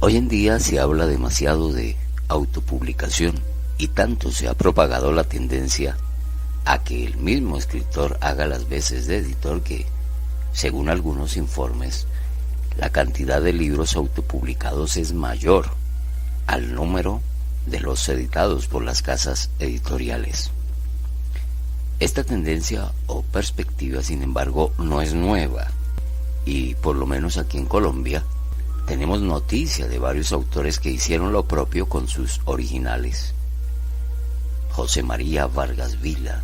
Hoy en día se habla demasiado de autopublicación y tanto se ha propagado la tendencia a que el mismo escritor haga las veces de editor que, según algunos informes, la cantidad de libros autopublicados es mayor al número de los editados por las casas editoriales. Esta tendencia o perspectiva, sin embargo, no es nueva y, por lo menos aquí en Colombia, tenemos noticia de varios autores que hicieron lo propio con sus originales. José María Vargas Vila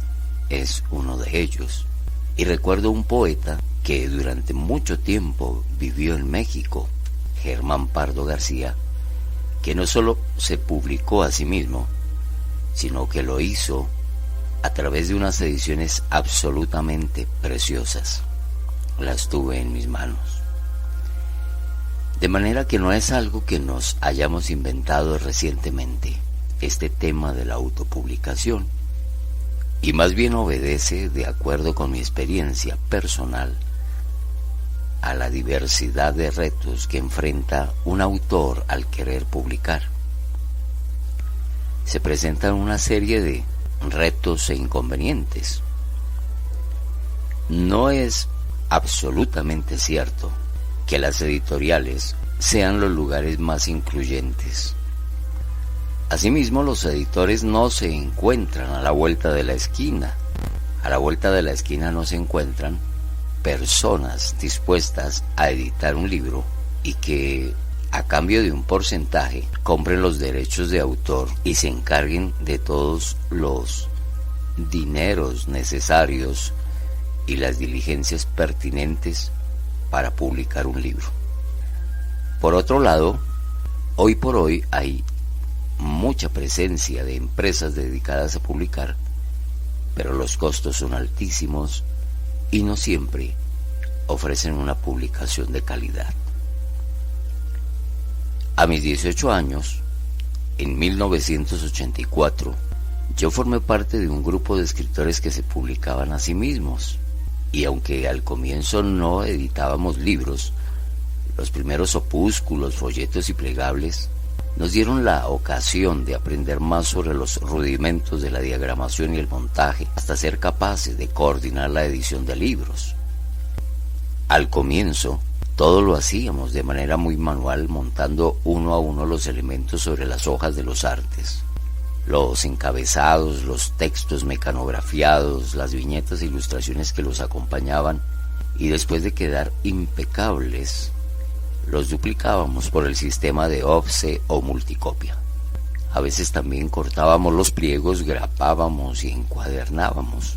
es uno de ellos, y recuerdo un poeta que durante mucho tiempo vivió en México, Germán Pardo García, que no solo se publicó a sí mismo, sino que lo hizo a través de unas ediciones absolutamente preciosas. Las tuve en mis manos. De manera que no es algo que nos hayamos inventado recientemente, este tema de la autopublicación, y más bien obedece, de acuerdo con mi experiencia personal, a la diversidad de retos que enfrenta un autor al querer publicar. Se presentan una serie de retos e inconvenientes. No es absolutamente cierto que las editoriales sean los lugares más incluyentes. Asimismo, los editores no se encuentran a la vuelta de la esquina. A la vuelta de la esquina no se encuentran personas dispuestas a editar un libro y que, a cambio de un porcentaje, compren los derechos de autor y se encarguen de todos los dineros necesarios y las diligencias pertinentes para publicar un libro. Por otro lado, hoy por hoy hay mucha presencia de empresas dedicadas a publicar, pero los costos son altísimos y no siempre ofrecen una publicación de calidad. A mis 18 años, en 1984, yo formé parte de un grupo de escritores que se publicaban a sí mismos. Y aunque al comienzo no editábamos libros, los primeros opúsculos, folletos y plegables nos dieron la ocasión de aprender más sobre los rudimentos de la diagramación y el montaje, hasta ser capaces de coordinar la edición de libros. Al comienzo, todo lo hacíamos de manera muy manual, montando uno a uno los elementos sobre las hojas de los artes. Los encabezados, los textos mecanografiados, las viñetas e ilustraciones que los acompañaban, y después de quedar impecables, los duplicábamos por el sistema de offset o multicopia. A veces también cortábamos los pliegos, grapábamos y encuadernábamos.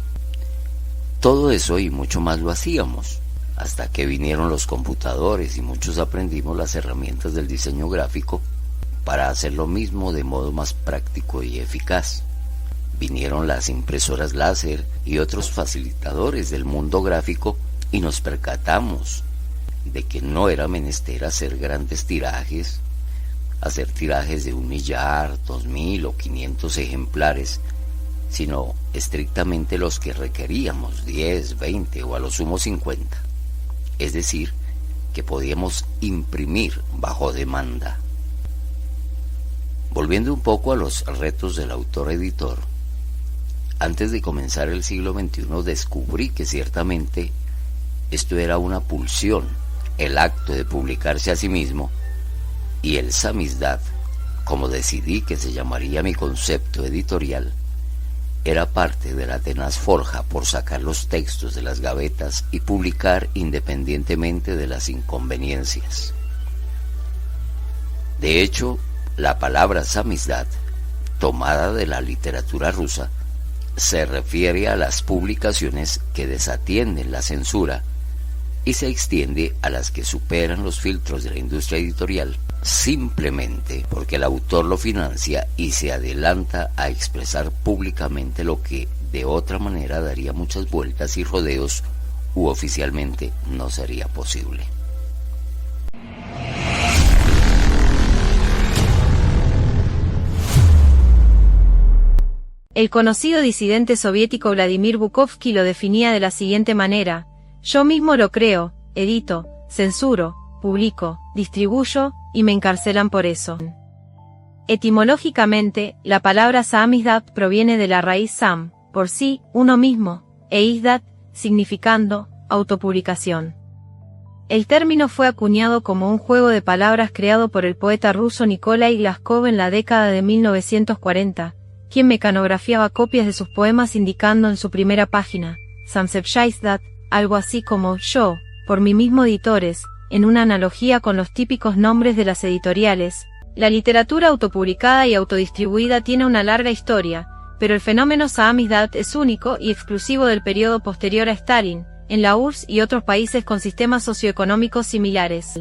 Todo eso y mucho más lo hacíamos, hasta que vinieron los computadores y muchos aprendimos las herramientas del diseño gráfico para hacer lo mismo de modo más práctico y eficaz. Vinieron las impresoras láser y otros facilitadores del mundo gráfico y nos percatamos de que no era menester hacer grandes tirajes, hacer tirajes de 1.000.000, 2.000 o 500 ejemplares, sino estrictamente los que requeríamos, 10, 20 o a lo sumo 50. Es decir, que podíamos imprimir bajo demanda. Volviendo un poco a los retos del autor-editor, antes de comenzar el siglo XXI descubrí que ciertamente esto era una pulsión, el acto de publicarse a sí mismo, y el samizdat, como decidí que se llamaría mi concepto editorial, era parte de la tenaz forja por sacar los textos de las gavetas y publicar independientemente de las inconveniencias. De hecho, la palabra samizdat, tomada de la literatura rusa, se refiere a las publicaciones que desatienden la censura y se extiende a las que superan los filtros de la industria editorial, simplemente porque el autor lo financia y se adelanta a expresar públicamente lo que de otra manera daría muchas vueltas y rodeos u oficialmente no sería posible. El conocido disidente soviético Vladimir Bukovsky lo definía de la siguiente manera: yo mismo lo creo, edito, censuro, publico, distribuyo, y me encarcelan por eso. Etimológicamente, la palabra Samizdat proviene de la raíz Sam, por sí, uno mismo, e Izdat, significando autopublicación. El término fue acuñado como un juego de palabras creado por el poeta ruso Nikolai Glaskov en la década de 1940, quien mecanografiaba copias de sus poemas indicando en su primera página, Samsevchaizdat, algo así como yo, por mí mismo editores, en una analogía con los típicos nombres de las editoriales. La literatura autopublicada y autodistribuida tiene una larga historia, pero el fenómeno Samizdat es único y exclusivo del periodo posterior a Stalin, en la URSS y otros países con sistemas socioeconómicos similares.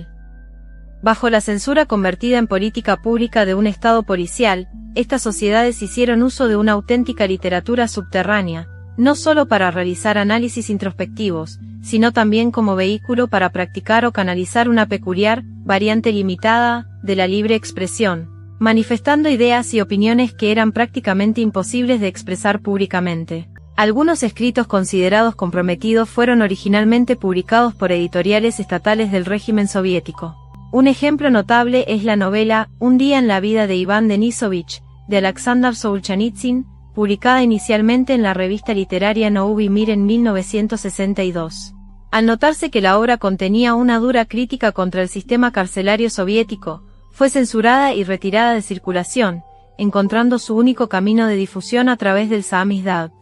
Bajo la censura convertida en política pública de un Estado policial, estas sociedades hicieron uso de una auténtica literatura subterránea, no solo para realizar análisis introspectivos, sino también como vehículo para practicar o canalizar una peculiar, variante limitada, de la libre expresión, manifestando ideas y opiniones que eran prácticamente imposibles de expresar públicamente. Algunos escritos considerados comprometidos fueron originalmente publicados por editoriales estatales del régimen soviético. Un ejemplo notable es la novela Un día en la vida de Iván Denisovich, de Alexander Solzhenitsyn, publicada inicialmente en la revista literaria Nový Mir en 1962. Al notarse que la obra contenía una dura crítica contra el sistema carcelario soviético, fue censurada y retirada de circulación, encontrando su único camino de difusión a través del Samizdat.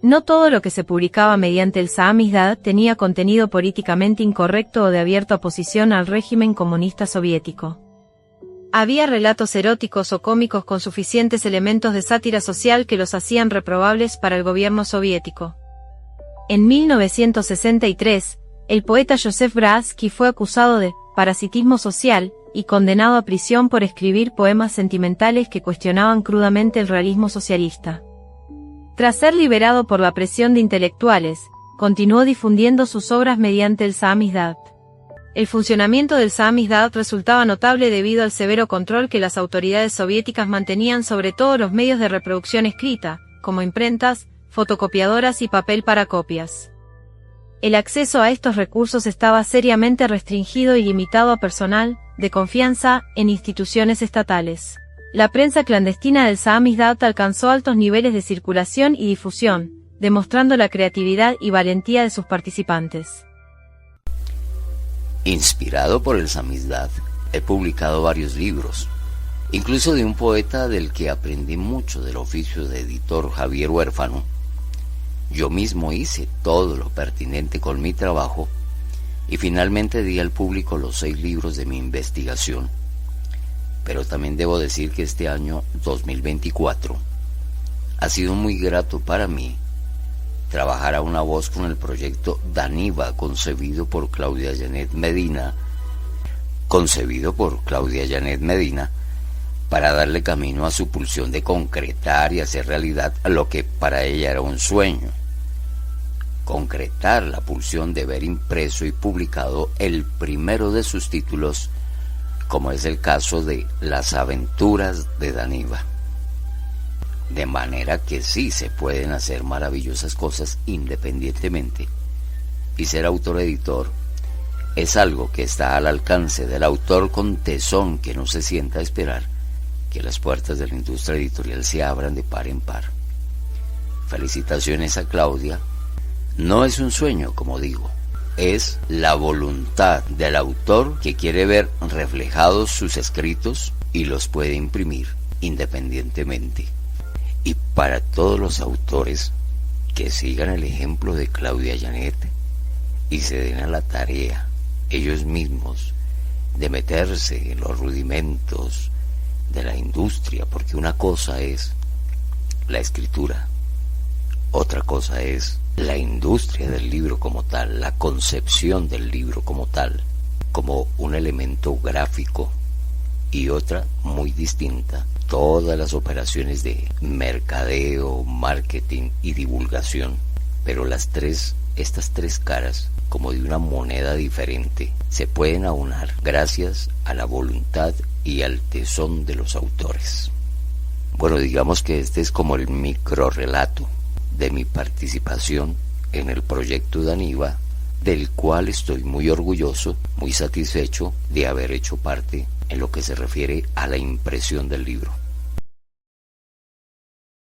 No todo lo que se publicaba mediante el Samizdat tenía contenido políticamente incorrecto o de abierta oposición al régimen comunista soviético. Había relatos eróticos o cómicos con suficientes elementos de sátira social que los hacían reprobables para el gobierno soviético. En 1963, el poeta Joseph Brodsky fue acusado de parasitismo social y condenado a prisión por escribir poemas sentimentales que cuestionaban crudamente el realismo socialista. Tras ser liberado por la presión de intelectuales, continuó difundiendo sus obras mediante el Samizdat. El funcionamiento del Samizdat resultaba notable debido al severo control que las autoridades soviéticas mantenían sobre todos los medios de reproducción escrita, como imprentas, fotocopiadoras y papel para copias. El acceso a estos recursos estaba seriamente restringido y limitado a personal de confianza en instituciones estatales. La prensa clandestina del Samizdat alcanzó altos niveles de circulación y difusión, demostrando la creatividad y valentía de sus participantes. Inspirado por el Samizdat, he publicado varios libros, incluso de un poeta del que aprendí mucho del oficio de editor, Javier Huérfano. Yo mismo hice todo lo pertinente con mi trabajo y finalmente di al público los 6 libros de mi investigación. Pero también debo decir que este año 2024 ha sido muy grato para mí trabajar a una voz con el proyecto Daniva, concebido por Claudia Janet Medina, para darle camino a su pulsión de concretar y hacer realidad lo que para ella era un sueño. Concretar la pulsión de ver impreso y publicado el primero de sus títulos, como es el caso de Las aventuras de Daniva. De manera que sí se pueden hacer maravillosas cosas independientemente, y ser autor-editor es algo que está al alcance del autor con tesón que no se sienta a esperar que las puertas de la industria editorial se abran de par en par. Felicitaciones a Claudia. No es un sueño, como digo, es la voluntad del autor que quiere ver reflejados sus escritos y los puede imprimir independientemente. Y para todos los autores que sigan el ejemplo de Claudia Janet y se den a la tarea ellos mismos de meterse en los rudimentos de la industria, porque una cosa es la escritura, otra cosa es la industria del libro como tal, la concepción del libro como tal, como un elemento gráfico, y otra muy distinta, todas las operaciones de mercadeo, marketing y divulgación. Pero estas tres caras, como de una moneda diferente, se pueden aunar gracias a la voluntad y al tesón de los autores. Bueno, digamos que este es como el microrrelato de mi participación en el proyecto Daniva, del cual estoy muy orgulloso, muy satisfecho de haber hecho parte en lo que se refiere a la impresión del libro.